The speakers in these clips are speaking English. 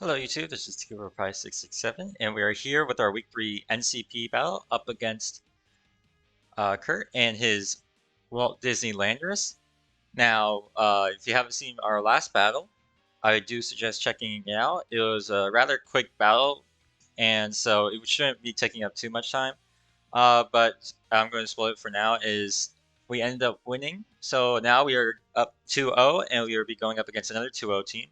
Hello YouTube, this is TKPrize667, and we are here with our Week 3 NCP battle up against Kurt and his Walt Disney Landorus. Now, if you haven't seen our last battle, I do suggest checking it out. It was a rather quick battle, and so it shouldn't be taking up too much time. But I'm going to spoil it for now, is we ended up winning. So now we are up 2-0, and we will be going up against another 2-0 team.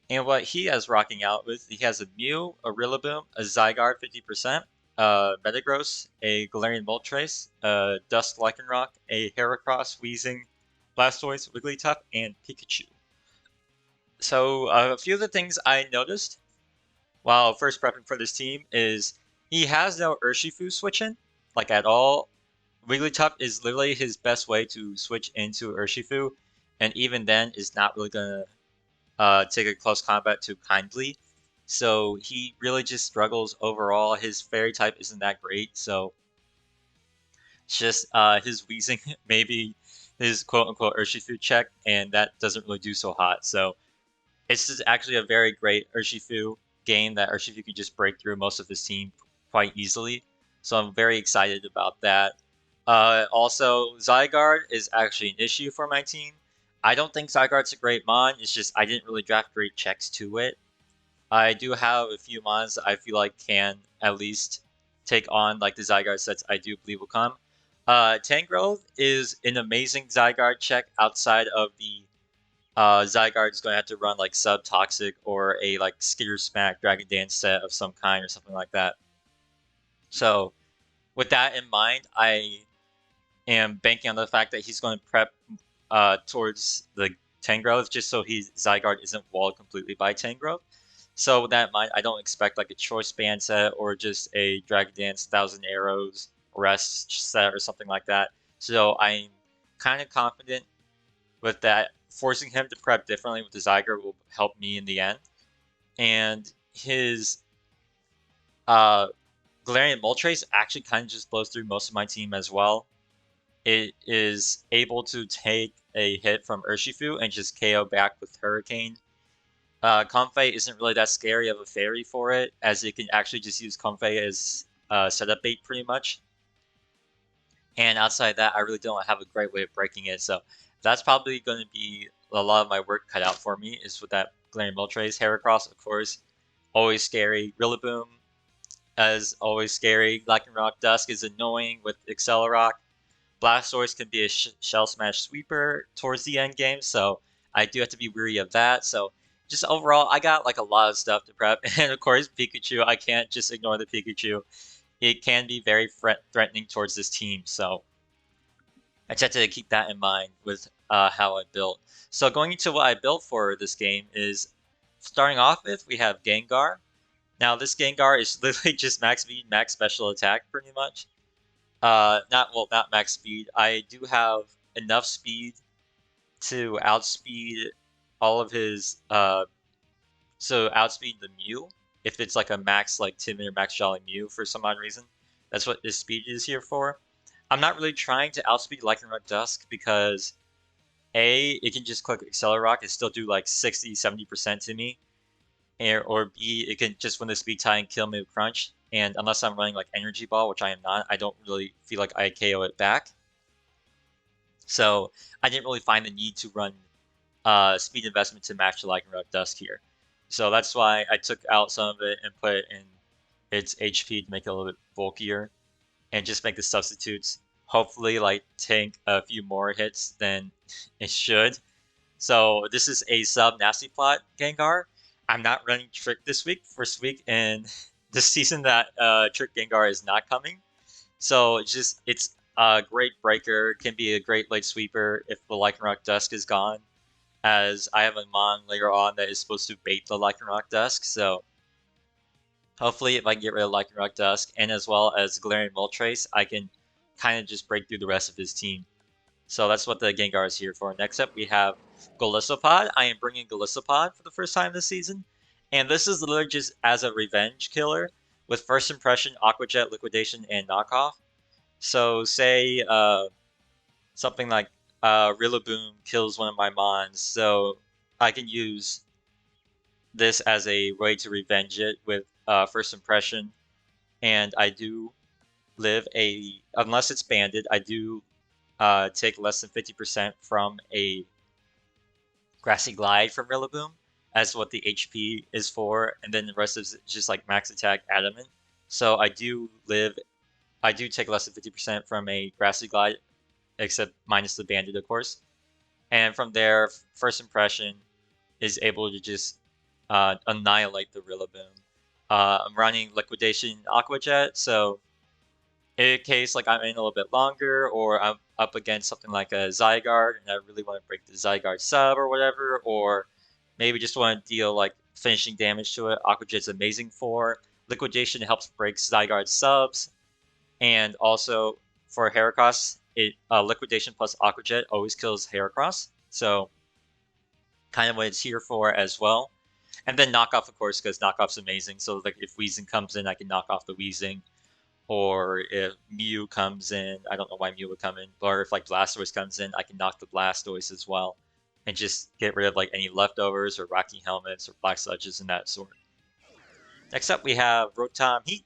And what he has rocking out with, he has a Mew, a Rillaboom, a Zygarde 50%, Metagross, a Galarian Moltres, a Dusk Lycanroc, a Heracross, Weezing, Blastoise, Wigglytuff, and Pikachu. So a few of the things I noticed while first prepping for this team is he has no Urshifu switching, like at all. Wigglytuff is literally his best way to switch into Urshifu, and even then is not really gonna take a close combat too kindly. So he really just struggles overall. His fairy type isn't that great, so it's just his Weezing, maybe his quote unquote Urshifu check, and that doesn't really do so hot. So it's just actually a very great Urshifu game that Urshifu can just break through most of his team quite easily. So I'm very excited about that. Also, Zygarde is actually an issue for my team. I don't think Zygarde's a great mon. It's just I didn't really draft great checks to it. I do have a few mons that I feel like can at least take on like the Zygarde sets I do believe will come. Tangrowth is an amazing Zygarde check outside of the Zygarde is going to have to run like Sub-Toxic or a like Skitter Smack Dragon Dance set of some kind or something like that. So with that in mind, I am banking on the fact that he's going to prep towards the Tangrowth just so his Zygarde isn't walled completely by Tangrowth. So with that in mind, I don't expect like a Choice Band set or just a Dragon Dance 1000 Arrows Rest set or something like that. So I'm kind of confident with that. Forcing him to prep differently with the Zygarde will help me in the end. And his Galarian Moltres actually kind of just blows through most of my team as well. It is able to take a hit from Urshifu and just KO back with Hurricane. Comfey isn't really that scary of a fairy for it, as it can actually just use Comfey as setup bait pretty much. And outside that, I really don't have a great way of breaking it, so that's probably going to be a lot of my work cut out for me, is with that Galarian Moltres. Heracross, of course, always scary. Rillaboom is always scary. Lycanroc Dusk is annoying with Accelerock. Blastoise can be a Shell Smash sweeper towards the end game, so I do have to be weary of that. So just overall, I got like a lot of stuff to prep. And of course, Pikachu, I can't just ignore the Pikachu. It can be very threatening towards this team, so I just have to keep that in mind with how I built. So going into what I built for this game is, starting off with, we have Gengar. Now this Gengar is literally just max speed, max special attack, pretty much. Not max speed. I do have enough speed to outspeed all of his, so outspeed the Mew, if it's like a max like Timid or max Jolly Mew for some odd reason. That's what this speed is here for. I'm not really trying to outspeed Lycanroc Dusk because A, it can just click Accelerock and still do like 60-70% to me. Or B, it can just win the speed tie and kill me with Crunch. And unless I'm running like Energy Ball, which I am not, I don't really feel like I KO it back. So I didn't really find the need to run speed investment to match the Lycanroc Dusk here. So that's why I took out some of it and put it in its HP to make it a little bit bulkier and just make the substitutes hopefully like tank a few more hits than it should. So this is a sub Nasty Plot Gengar. I'm not running Trick this week, first week, and this season that Trick Gengar is not coming. So it's a great breaker, can be a great late sweeper if the Lycanroc Dusk is gone, as I have a Mon later on that is supposed to bait the Lycanroc Dusk. So hopefully if I can get rid of Lycanroc Dusk and as well as Galarian Moltres, I can kind of just break through the rest of his team. So that's what the Gengar is here for. Next up, we have Golisopod. I am bringing Golisopod for the first time this season. And this is literally just as a revenge killer with First Impression, Aqua Jet, Liquidation, and Knockoff. So say something like Rillaboom kills one of my Mons. So I can use this as a way to revenge it with First Impression, and I do live unless it's banded, I do take less than 50% from a Grassy Glide from Rillaboom as what the HP is for, and then the rest is just like max attack adamant. So I do take less than 50% from a Grassy Glide, except minus the banded, of course. And from there, First Impression is able to just annihilate the Rillaboom. I'm running Liquidation Aqua Jet, so in case like I'm in a little bit longer, or I'm up against something like a Zygarde and I really want to break the Zygarde sub or whatever, or maybe just want to deal like finishing damage to it, Aqua Jet's amazing for. Liquidation helps break Zygarde subs, and also for Heracross, Liquidation plus Aqua Jet always kills Heracross, so kind of what it's here for as well. And then knockoff, of course, because knockoff's amazing. So like if Weezing comes in, I can knock off the Weezing. Or if Mew comes in, I don't know why Mew would come in, or if like Blastoise comes in, I can knock the Blastoise as well, and just get rid of like any leftovers or Rocky Helmets or Black Sludges and that sort. Next up, we have Rotom Heat.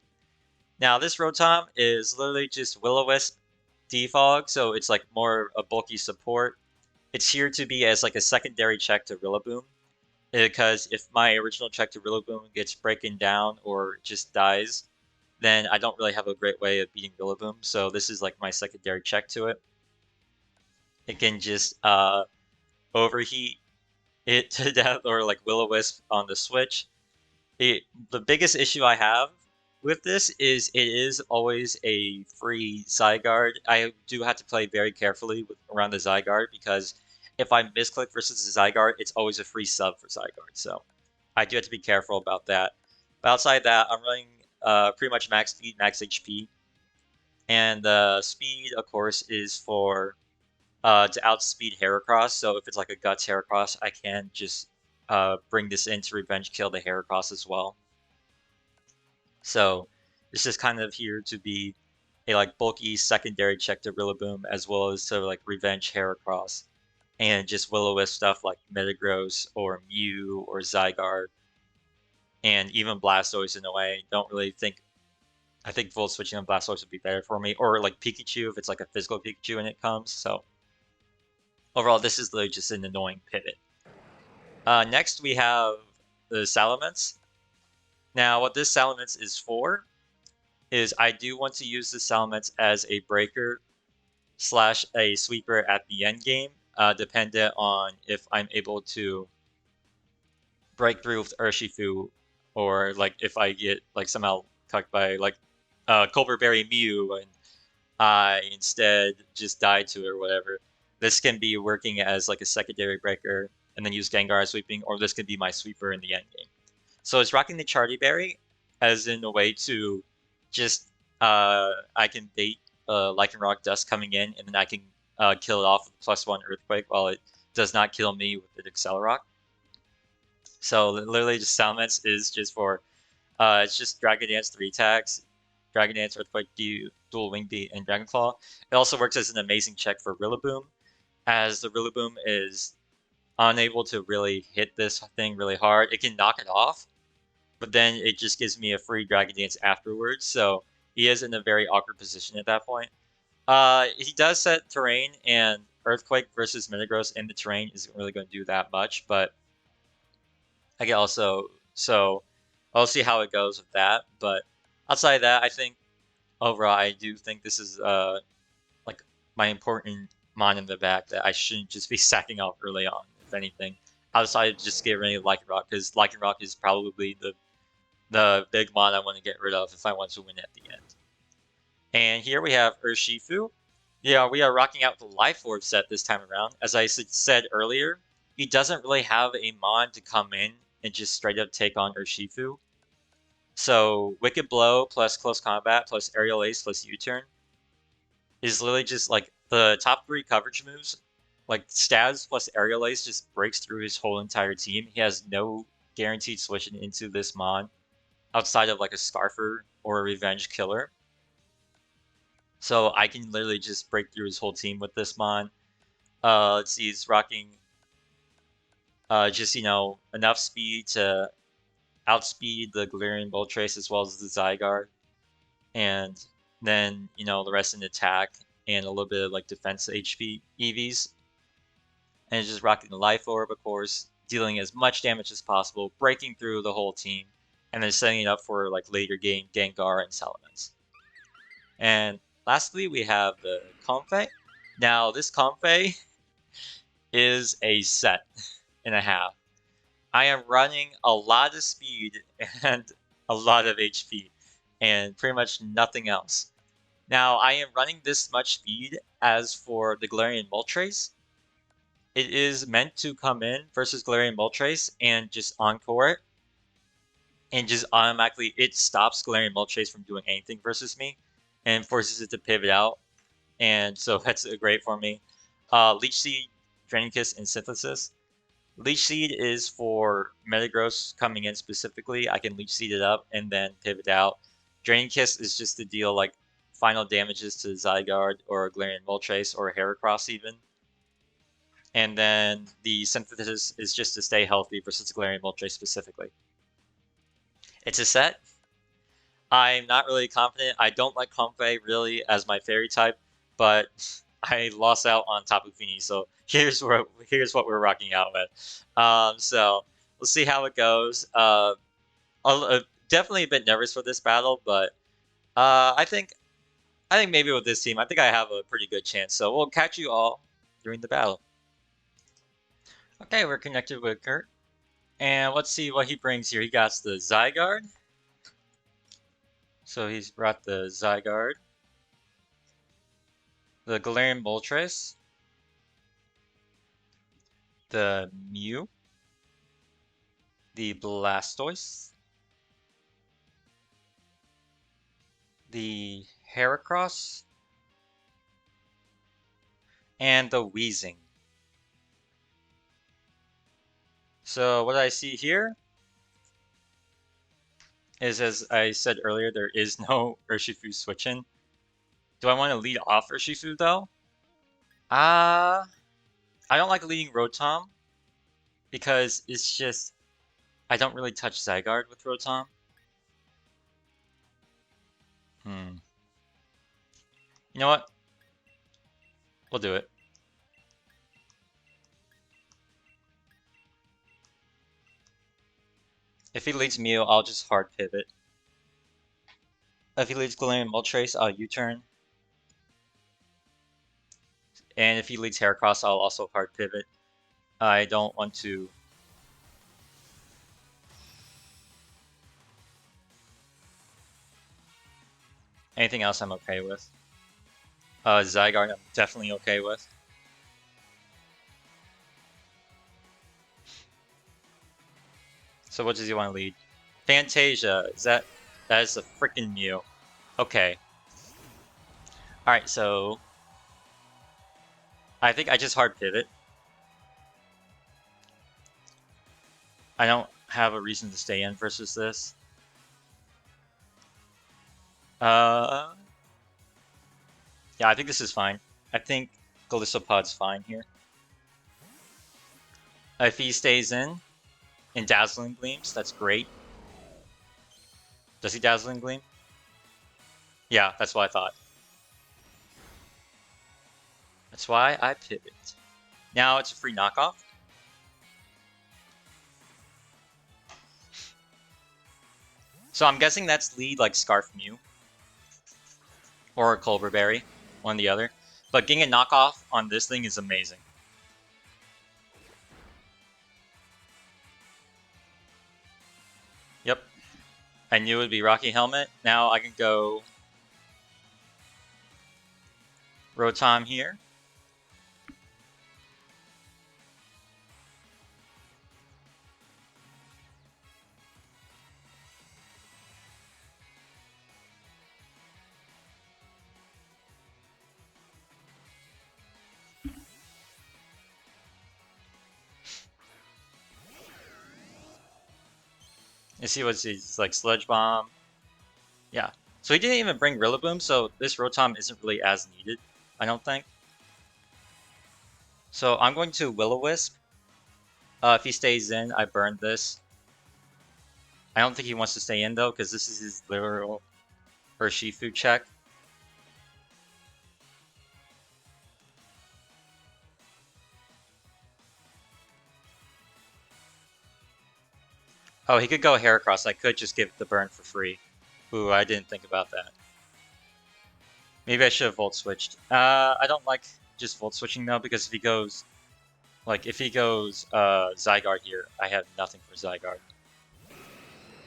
Now this Rotom is literally just Will-O-Wisp defog, so it's like more a bulky support. It's here to be as like a secondary check to Rillaboom, because if my original check to Rillaboom gets broken down or just dies, then I don't really have a great way of beating Rillaboom. So this is like my secondary check to it. It can just overheat it to death, or like Will-O-Wisp on the switch. The biggest issue I have with this is it is always a free Zygarde. I do have to play very carefully around the Zygarde, because if I misclick versus the Zygarde, it's always a free sub for Zygarde. So I do have to be careful about that. But outside that, I'm running pretty much max speed, max HP. And the speed, of course, is for to outspeed Heracross. So if it's like a Guts Heracross, I can just bring this in to revenge kill the Heracross as well. So this is kind of here to be a like bulky secondary check to Rillaboom, as well as to like revenge Heracross, and just Will-O-Wisp stuff like Metagross or Mew or Zygarde, and even Blastoise in a way. Don't really think. I think full switching on Blastoise would be better for me, or like Pikachu if it's like a physical Pikachu and it comes. So overall, this is literally just an annoying pivot. Next, we have the Salamence. Now, what this Salamence is for is I do want to use the Salamence as a breaker / a sweeper at the end game, dependent on if I'm able to break through with Urshifu, or like if I get like somehow cucked by like Colbur Berry Mew and I instead just die to it or whatever. This can be working as like a secondary breaker and then use Gengar sweeping, or this could be my sweeper in the end game. So it's rocking the Chardy Berry as in a way to just I can bait Lycanroc Dust coming in, and then I can kill it off with +1 Earthquake while it does not kill me with the Accelerock. So literally just Salamence is just for it's just Dragon Dance 3 attacks, Dragon Dance, Earthquake, Dual Wing Beat, and Dragon Claw. It also works as an amazing check for Rillaboom, as the Rillaboom is unable to really hit this thing really hard. It can knock it off, but then it just gives me a free Dragon Dance afterwards, so he is in a very awkward position at that point. He does set terrain, and Earthquake versus Metagross in the terrain isn't really going to do that much, but I can also, so I'll see how it goes with that. But outside of that, I think overall, I do think this is like my important mon in the back that I shouldn't just be sacking off early on, if anything. Outside of just getting rid of Lycanroc, because Lycanroc is probably the big mon I want to get rid of if I want to win at the end. And here we have Urshifu. Yeah, we are rocking out the Life Orb set this time around. As I said earlier, he doesn't really have a mon to come in and just straight up take on Urshifu. So Wicked Blow plus Close Combat plus Aerial Ace plus U-Turn is literally just like the top 3 coverage moves. Like Stabs plus Aerial Ace just breaks through his whole entire team. He has no guaranteed switching into this mon outside of like a Scarfer or a Revenge Killer. So I can literally just break through his whole team with this mon. Let's see, he's rocking just, enough speed to outspeed the Galarian Moltres as well as the Zygarde, and then, you know, the rest in attack and a little bit of like defense HP EVs. And it's just rocking the Life Orb, of course, dealing as much damage as possible, breaking through the whole team, and then setting it up for like later game Gengar and Salamence. And lastly, we have the Comfey. Now, this Comfey is a set and a half. I am running a lot of speed and a lot of HP, and pretty much nothing else. Now, I am running this much speed as for the Galarian Moltres. It is meant to come in versus Galarian Moltres and just encore it, and just automatically it stops Galarian Moltres from doing anything versus me, and forces it to pivot out, and so that's great for me. Leech Seed, Draining Kiss, and Synthesis. Leech Seed is for Metagross coming in specifically. I can Leech Seed it up and then pivot out. Draining Kiss is just to deal like final damages to Zygarde or Galarian Moltres or Heracross even. And then the Synthesis is just to stay healthy versus Galarian Moltres specifically. It's a set. I'm not really confident. I don't like Comfey really as my fairy type, but I lost out on Tapu Fini, so here's what we're rocking out with. So we'll see how it goes. Definitely a bit nervous for this battle, but I think maybe with this team, I think I have a pretty good chance. So we'll catch you all during the battle. Okay, we're connected with Kurt, and let's see what he brings here. He got the Zygarde. So he's brought the Zygarde, the Galarian Moltres, the Mew, the Blastoise, the Heracross, and the Weezing. So what I see here is, as I said earlier, there is no Urshifu switch-in. Do I want to lead off Urshifu though? I don't like leading Rotom because it's just I don't really touch Zygarde with Rotom. You know what? We'll do it. If he leads Mew, I'll just hard pivot. If he leads Galarian Moltres, I'll U-turn. And if he leads Heracross, I'll also hard pivot. I don't want to... Anything else I'm okay with. Zygarde I'm definitely okay with. So what does he want to lead? Fantasia. That is a freaking Mew. Okay. Alright, so I think I just hard pivot. I don't have a reason to stay in versus this. Yeah, I think this is fine. I think Galissopod's fine here. If he stays in Dazzling Gleams, that's great. Does he Dazzling Gleam? Yeah, that's what I thought. That's why I pivot. Now it's a free knockoff. So I'm guessing that's lead like Scarf Mew. Or a Culver Berry, one or the other. But getting a knockoff on this thing is amazing. Yep. I knew it would be Rocky Helmet. Now I can go Rotom here. You see what's he's like Sludge Bomb. Yeah. So he didn't even bring Rillaboom, so this Rotom isn't really as needed, I don't think. So I'm going to Will-O-Wisp. If he stays in, I burn this. I don't think he wants to stay in though, because this is his literal Urshifu check. Oh, he could go Heracross. I could just give the burn for free. Ooh, I didn't think about that. Maybe I should have Volt switched. I don't like just Volt switching though, because if he goes Zygarde here, I have nothing for Zygarde.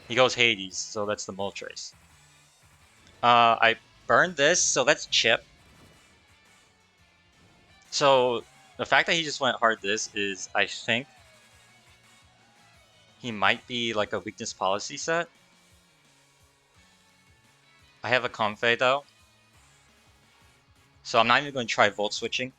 He goes Hades, so that's the Moltres. I burned this, so that's Chip. So the fact that he just went hard this is, I think, he might be like a weakness policy set. I have a Comfey though, so I'm not even going to try Volt switching.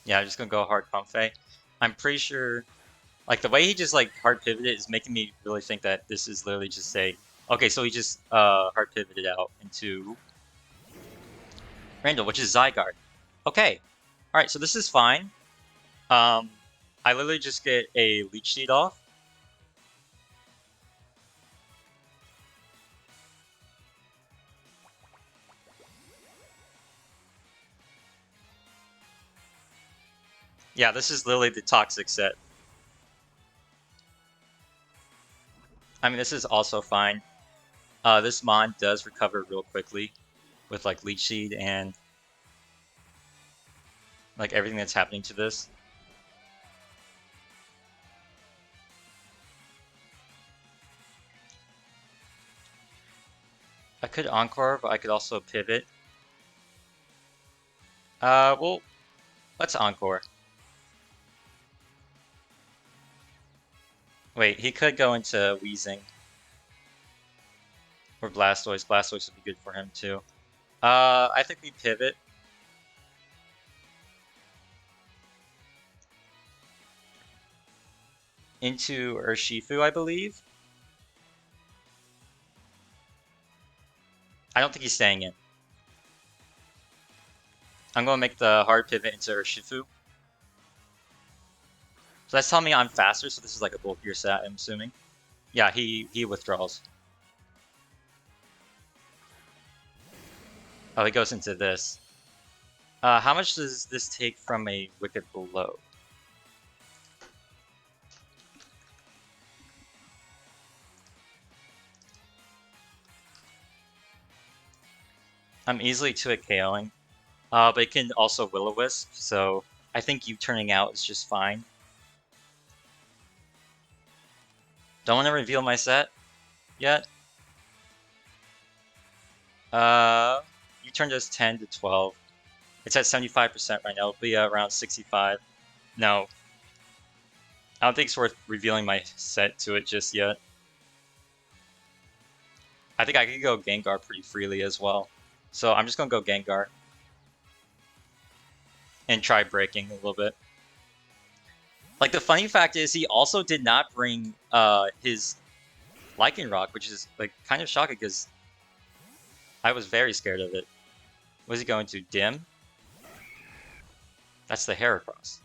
Yeah, I'm just gonna go hard Comfey. I'm pretty sure, like the way he just like hard pivoted is making me really think that this is literally just say, okay, so he just hard pivoted out into Randall, which is Zygarde. Okay, all right, so this is fine. I literally just get a Leech Seed off. Yeah, this is literally the toxic set. I mean, this is also fine. This Mon does recover real quickly with like Leech Seed and like everything that's happening to this. I could Encore, but I could also pivot. Well, let's Encore. Wait, he could go into Wheezing. Or Blastoise. Blastoise would be good for him too. I think we pivot. Into Urshifu, I believe. I don't think he's staying in. I'm going to make the hard pivot into Urshifu. So that's telling me I'm faster, so this is like a bulkier set, I'm assuming. Yeah, he withdraws. Oh, he goes into this. How much does this take from a Wicked Blow? I'm easily 2-hit KOing. But it can also Will-O-Wisp, so I think you turning out is just fine. Don't want to reveal my set yet. You turned this 10 to 12. It's at 75% right now. It'll be around 65. No. I don't think it's worth revealing my set to it just yet. I think I could go Gengar pretty freely as well. So I'm just going to go Gengar. And try breaking a little bit. Like, the funny fact is, he also did not bring his Lycanroc, which is like kind of shocking because I was very scared of it. Was he going to Dim? That's the Heracross.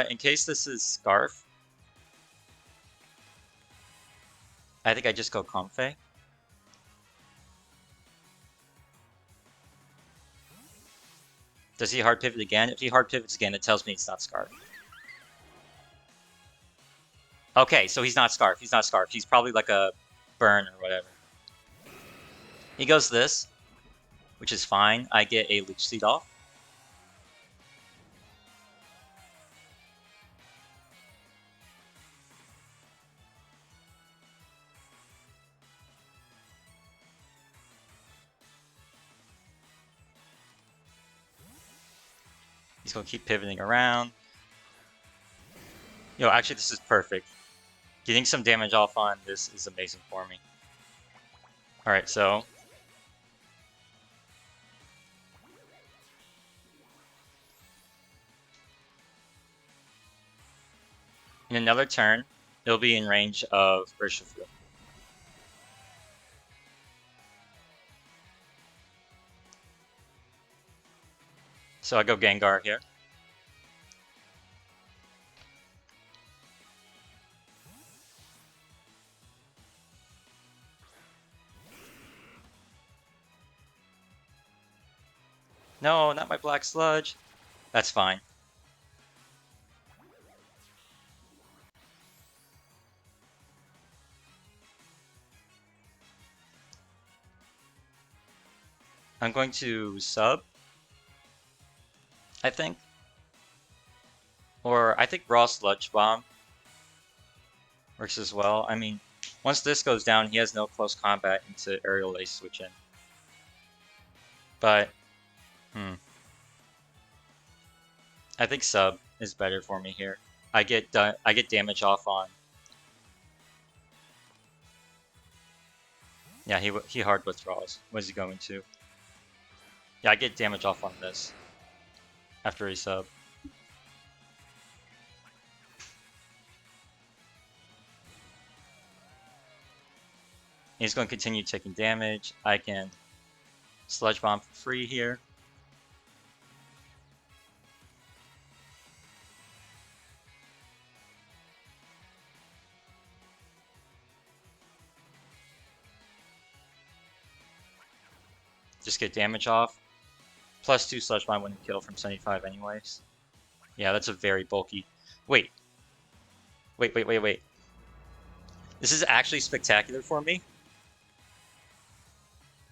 In case this is Scarf, I think I just go Comfey. Does he hard pivot again? If he hard pivots again, it tells me it's not Scarf. Okay, so he's not Scarf. He's not Scarf. He's probably like a Burn or whatever. He goes this, which is fine. I get a Leech Seed off. He's going to keep pivoting around. Yo, actually, this is perfect. Getting some damage off on this is amazing for me. Alright, so... another turn, it'll be in range of Urshifu. So I go Gengar here. No, not my Black Sludge. That's fine. I'm going to sub, I think. Or I think Raw Sludge Bomb works as well. I mean, once this goes down, he has no close combat into Aerial Ace switch in. But, I think sub is better for me here. I get damage off on. Yeah, he hard withdraws. What is he going to? Yeah, I get damage off on this after he sub. He's going to continue taking damage. I can Sludge Bomb for free here. Just get damage off. +2 Sludge Bomb wouldn't kill from 75 anyways. Yeah, that's a very bulky. Wait. This is actually spectacular for me.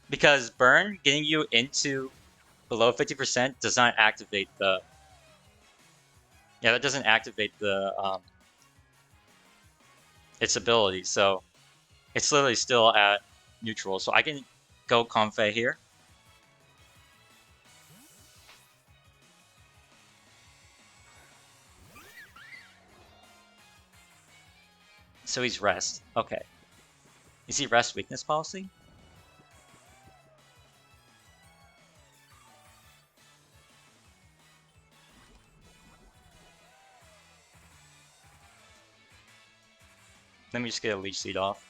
Because Burn, getting you into below 50% does not activate the... Yeah, that doesn't activate the its ability, so it's literally still at neutral. So I can go Comfey here. So he's rest. Okay. Is he rest weakness policy? Let me just get a Leech Seed off.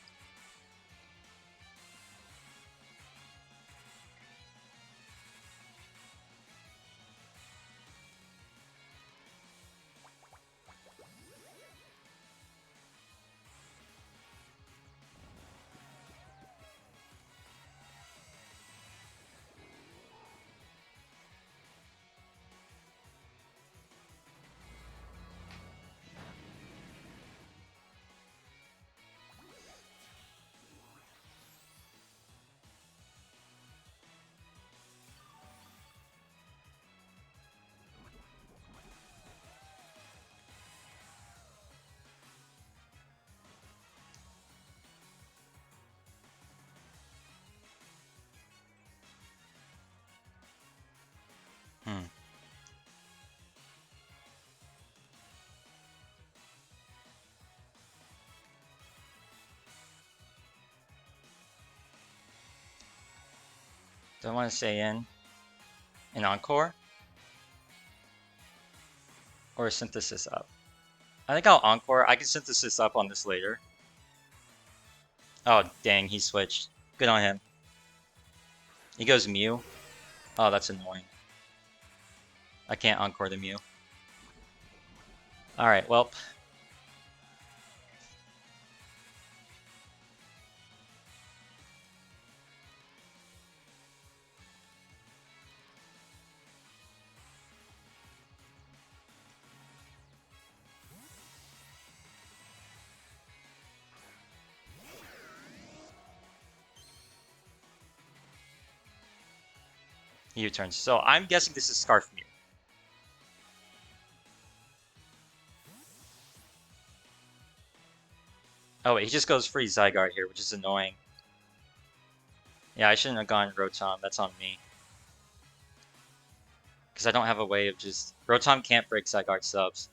Do I want to stay in an Encore? Or Synthesis up? I think I'll Encore. I can Synthesis up on this later. Oh, dang, he switched. Good on him. He goes Mew. Oh, that's annoying. I can't Encore the Mew. Alright, well. He U-turns. So I'm guessing this is Scarf Mew. Oh wait, he just goes free Zygarde here, which is annoying. Yeah, I shouldn't have gone Rotom. That's on me. Because I don't have a way of just... Rotom can't break Zygarde subs.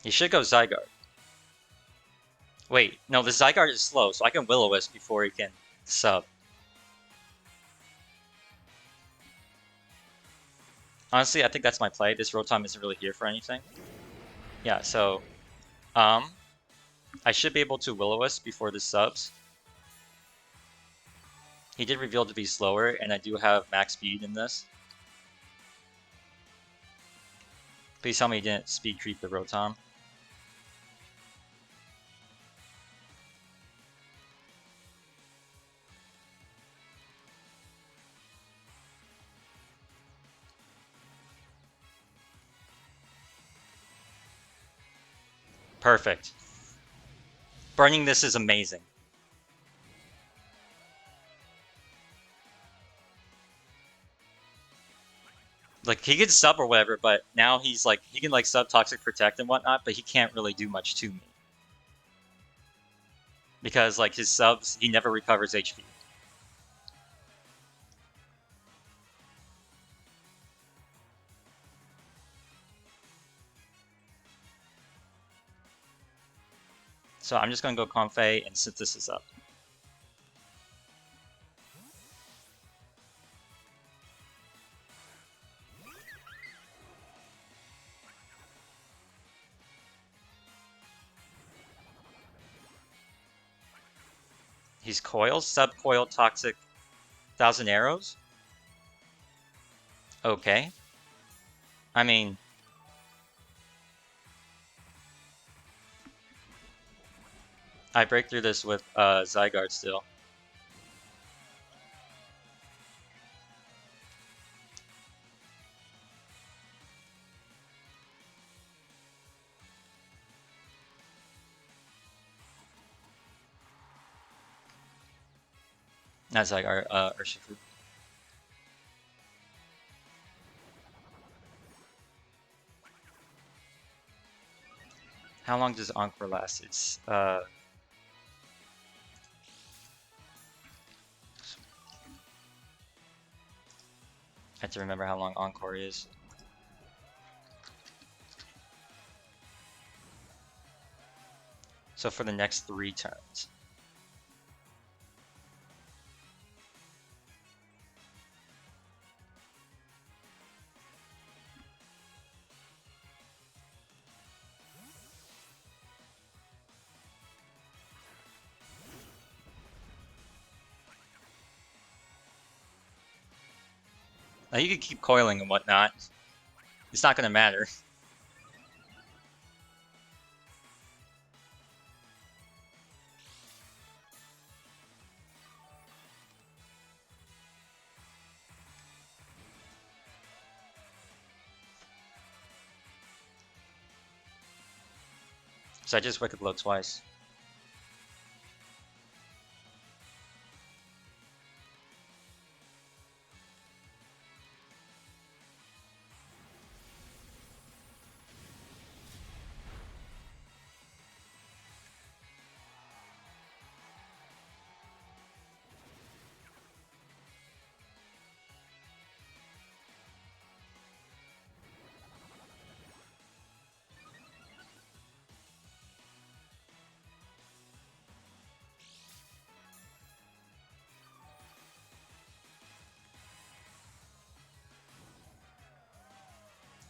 He should go Zygarde. Wait, no, the Zygarde is slow, so I can Will-O-Wisp before he can sub. Honestly, I think that's my play. This Rotom isn't really here for anything. Yeah, so I should be able to Will-O-Wisp before this subs. He did reveal to be slower, and I do have max speed in this. Please tell me he didn't speed creep the Rotom. Perfect. Burning this is amazing. Like, he can sub or whatever, but now he's like, he can like sub Toxic Protect and whatnot, but he can't really do much to me. Because like his subs, he never recovers HP. So I'm just gonna go Comfey and Synthesis up. He's Coil, Sub-Coil, Toxic, 1,000 Arrows? Okay. I mean... I break through this with Zygarde still. Not Zygarde, Urshifu. How long does Encore last? It's, I have to remember how long Encore is. So for the next 3 turns. Now you can keep coiling and whatnot. It's not gonna matter. So I just Wicked Blow twice.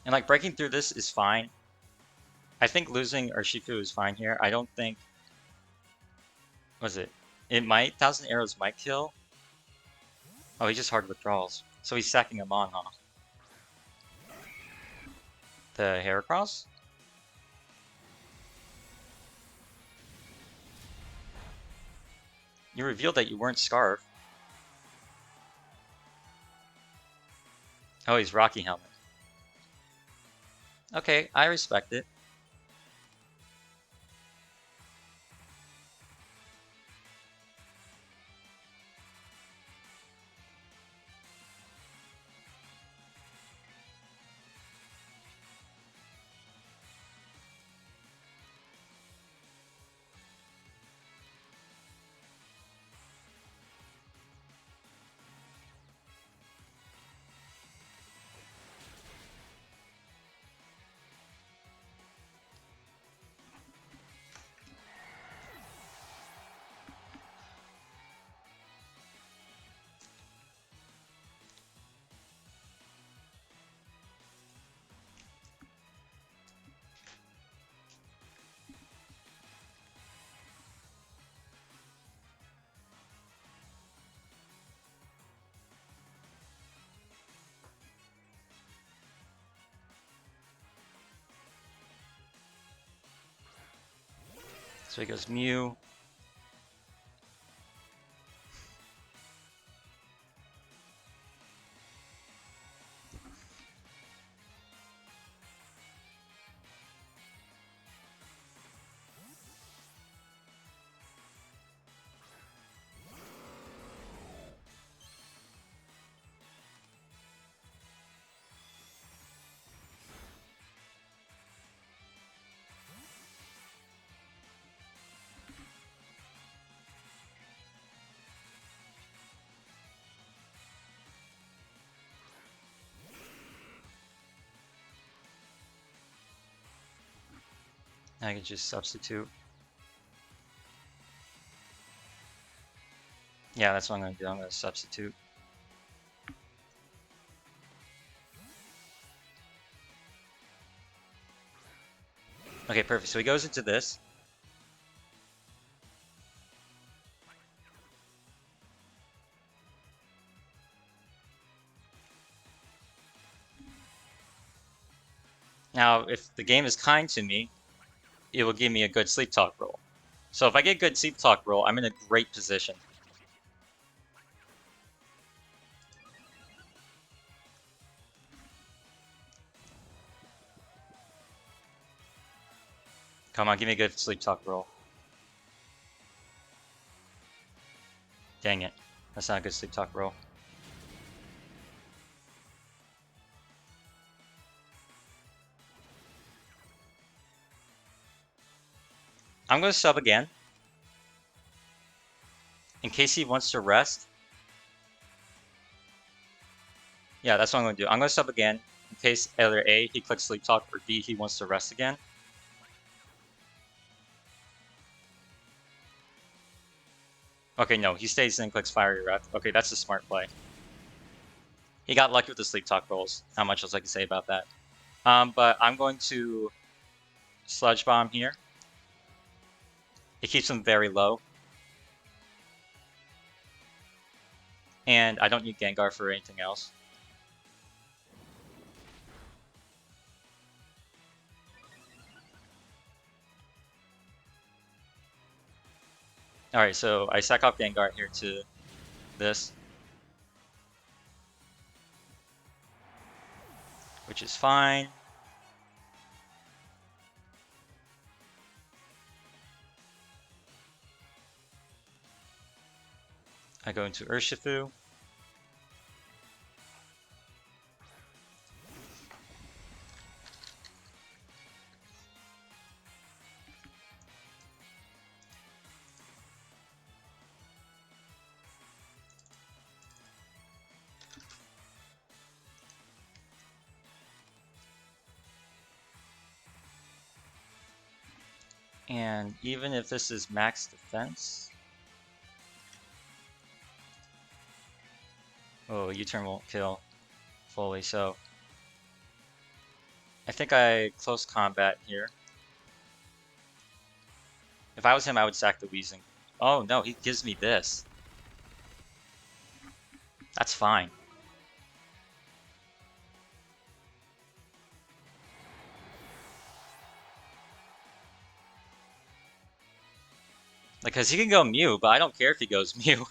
And like breaking through this is fine. I think losing Urshifu is fine here. I don't think... Was it? It might. 1,000 Arrows might kill. Oh, he just hard withdrawals. So he's sacking him on, huh? The Heracross? You revealed that you weren't Scarf. Oh, he's Rocky Helmet. Okay, I respect it. So he goes Mew. I can just substitute. Yeah, that's what I'm going to do. I'm going to substitute. Okay, perfect. So he goes into this. Now, if the game is kind to me, it will give me a good sleep talk roll. So if I get good sleep talk roll, I'm in a great position. Come on, give me a good sleep talk roll. Dang it. That's not a good sleep talk roll. I'm going to sub again. In case he wants to rest. Yeah, that's what I'm going to do. I'm going to sub again. In case either A, he clicks sleep talk, or B, he wants to rest again. Okay, no, he stays in and clicks fiery breath. Okay, that's a smart play. He got lucky with the sleep talk rolls. Not much else I can say about that. But I'm going to sludge bomb here. It keeps him very low. And I don't need Gengar for anything else. Alright, so I sack off Gengar here to this. Which is fine. I go into Urshifu. And even if this is max defense... Oh, U-turn won't kill fully, so... I think I close combat here. If I was him, I would sack the Weezing. Oh no, he gives me this. That's fine. Like, cause he can go Mew, but I don't care if he goes Mew.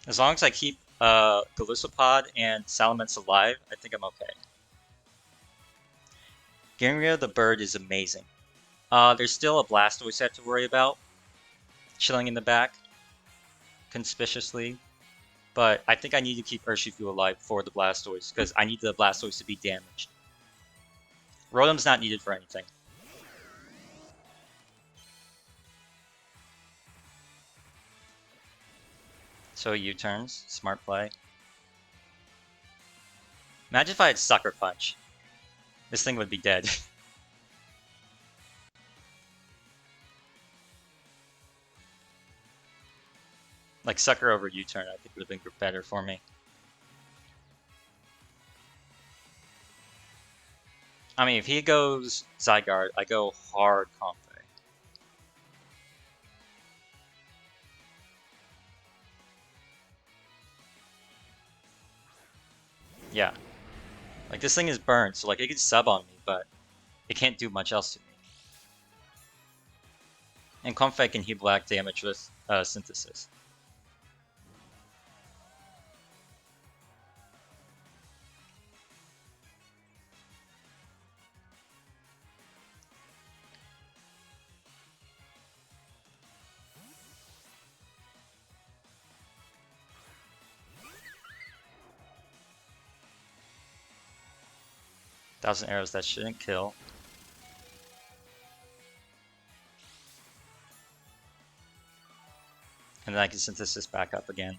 As long as I keep Golisopod and Salamence alive, I think I'm okay. Getting rid of the bird is amazing. There's still a Blastoise I have to worry about, chilling in the back, conspicuously. But I think I need to keep Urshifu alive for the Blastoise, because I need the Blastoise to be damaged. Rotom's not needed for anything. So U-turns, smart play. Imagine if I had Sucker Punch. This thing would be dead. Like Sucker over U-turn, I think would have been better for me. I mean, if he goes Zygarde, I go hard Comfey. Yeah. Like, this thing is burned, so like it can sub on me, but it can't do much else to me. And Comfey can heal black damage with Synthesis. Thousand arrows, that shouldn't kill. And then I can Synthesis back up again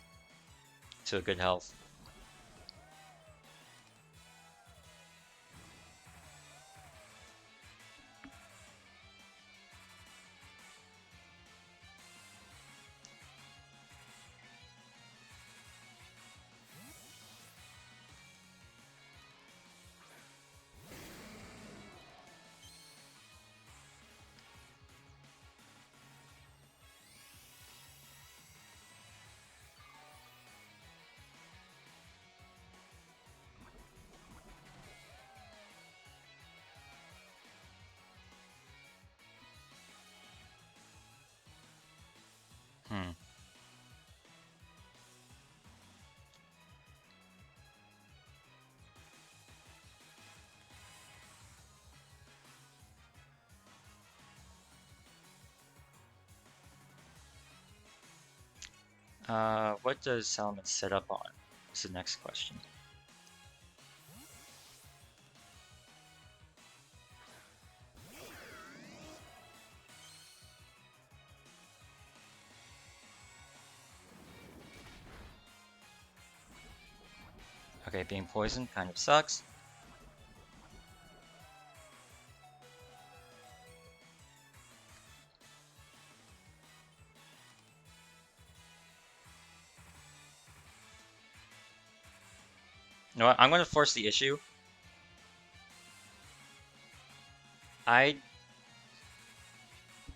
to a good health. Hmm. What does Salomon set up on? Is the next question. Okay, being poisoned kind of sucks. You know what? I'm going to force the issue. I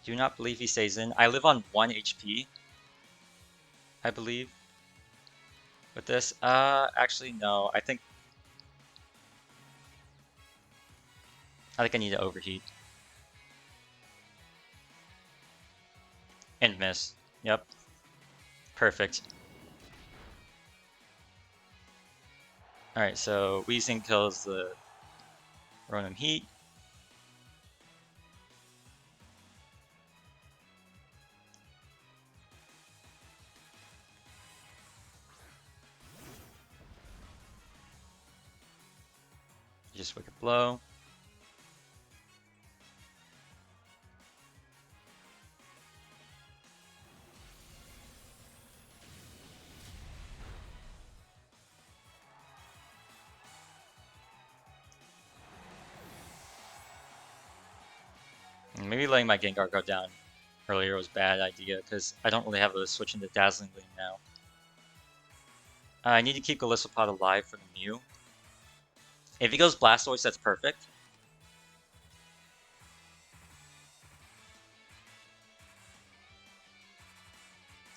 do not believe he stays in. I live on 1 HP, I believe, with this. Actually, no. I think I need to overheat. And miss. Yep. Perfect. Alright, so Weezing kills the Ronom Heat. Just Wicked Blow. Maybe letting my Gengar go down earlier was a bad idea, because I don't really have a switch into Dazzling Gleam now. I need to keep Golisopod alive for the Mew. If he goes Blastoise, that's perfect.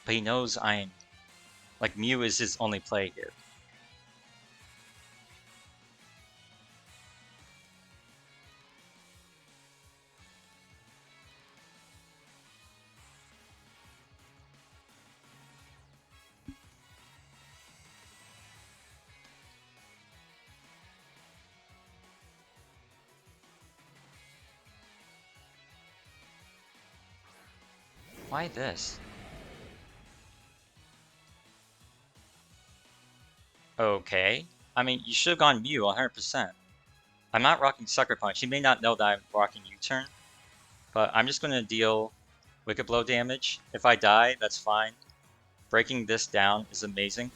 But he knows I'm... Like, Mew is his only play here. Why this? Okay. I mean, you should have gone Mew 100%. I'm not rocking Sucker Punch. He may not know that I'm rocking U-Turn. But I'm just going to deal Wicked Blow damage. If I die, that's fine. Breaking this down is amazing.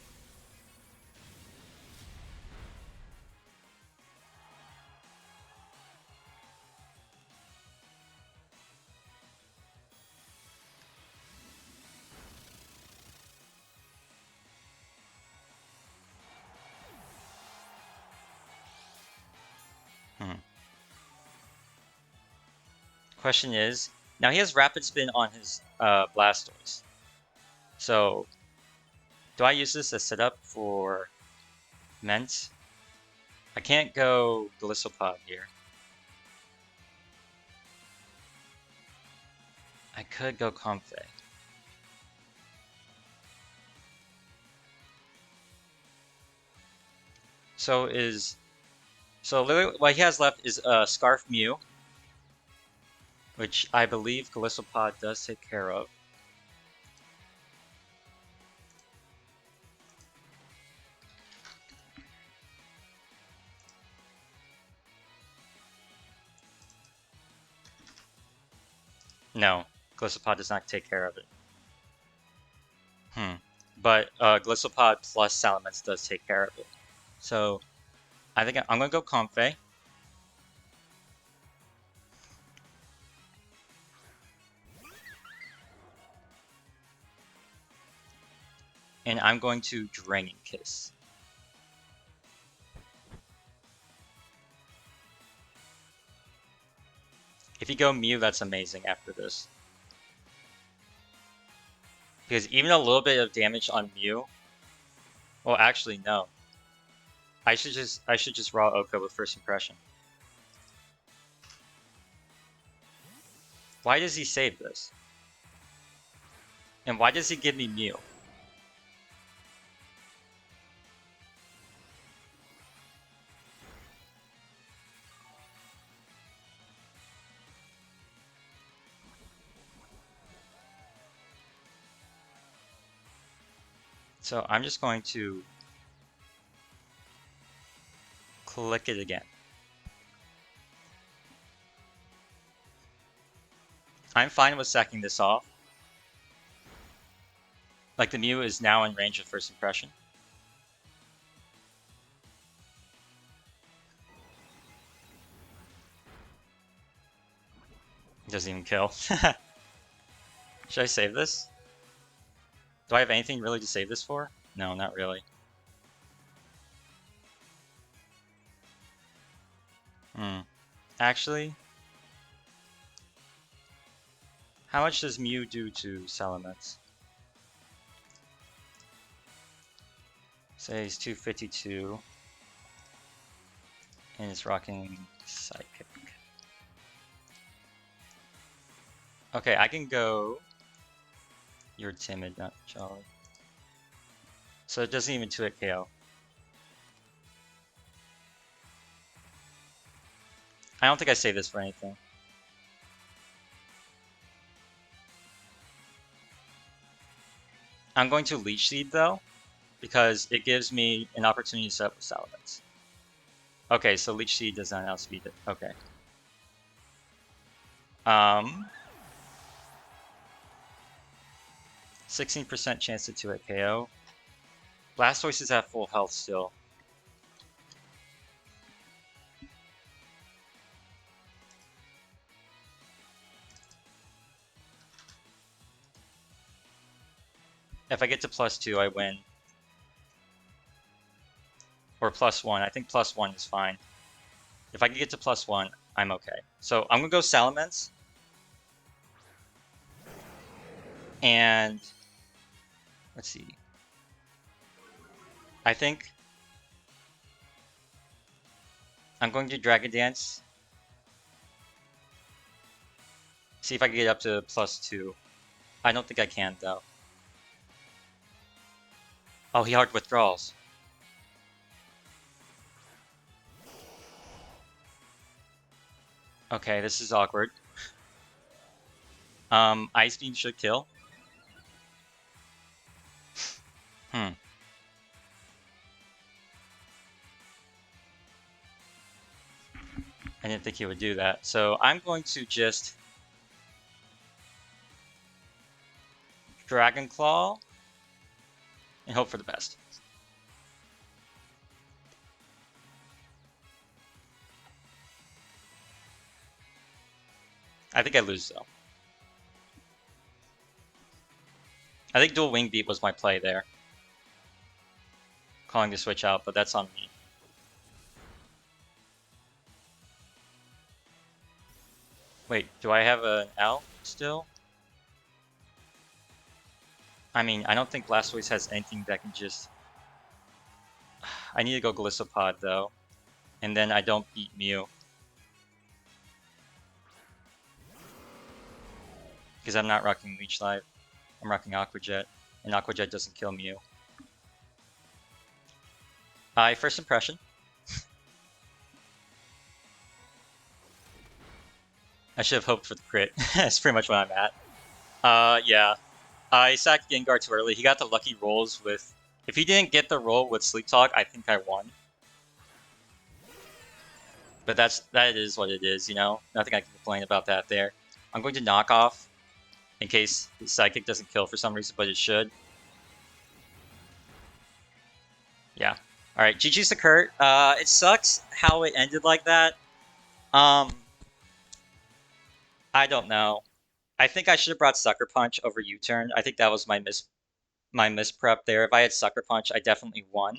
Hmm. Question is, now he has Rapid Spin on his Blastoise. So, do I use this as setup for Ment? I can't go Gliscopod here. I could go Comfey. So literally what he has left is a Scarf Mew, which I believe Gliscopod does take care of. No, Gliscopod does not take care of it. But Gliscopod plus Salamence does take care of it. So I think I'm gonna go Comfey. And I'm going to Dragon Kiss. If you go Mew, that's amazing after this. Because even a little bit of damage on Mew. Well, actually, no. I should just raw Oko with First Impression. Why does he save this? And why does he give me Mew? So I'm just going to click it again. I'm fine with sacking this off. Like, the Mew is now in range of First Impression. It doesn't even kill. Should I save this? Do I have anything really to save this for? No, not really. Actually, how much does Mew do to Salamence? Say he's 252. And it's rocking Psychic. Okay, I can go... You're timid, not jolly. So it doesn't even 2-hit KO. I don't think I save this for anything. I'm going to Leech Seed though, because it gives me an opportunity to set up with Salamence. Okay, so Leech Seed does not outspeed it. Okay. 16% chance to 2-hit KO. Blastoise is at full health still. If I get to +2, I win. Or +1. I think +1 is fine. If I can get to +1, I'm okay. So I'm gonna go Salamence. And let's see. I think I'm going to Dragon Dance. See if I can get up to +2. I don't think I can though. Oh, he hard withdrawals. Okay, this is awkward. Ice Beam should kill. I didn't think he would do that. So I'm going to just Dragon Claw and hope for the best. I think I lose though. I think Dual Wing Beat was my play there. Calling the switch out, but that's on me. Wait, do I have an L still? I mean, I don't think Blastoise has anything that can just... I need to go Glissopod, though. And then I don't beat Mew. Because I'm not rocking Leech Life. I'm rocking Aqua Jet. And Aqua Jet doesn't kill Mew. First impression. I should have hoped for the crit. That's pretty much what I'm at. Yeah. I sacked Gengar too early. He got the lucky rolls with... If he didn't get the roll with Sleep Talk, I think I won. But that is what it is, you know? Nothing I can complain about that there. I'm going to knock off in case his Psychic doesn't kill for some reason, but it should. Yeah. Alright, GG's to Kurt. It sucks how it ended like that. I don't know. I think I should have brought Sucker Punch over U-Turn. I think that was my misprep there. If I had Sucker Punch, I definitely won.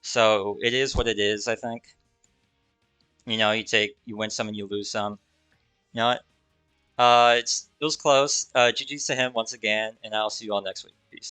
So it is what it is, I think. You know, you win some and you lose some. You know what? It was close. GG's to him once again, and I'll see you all next week. Peace.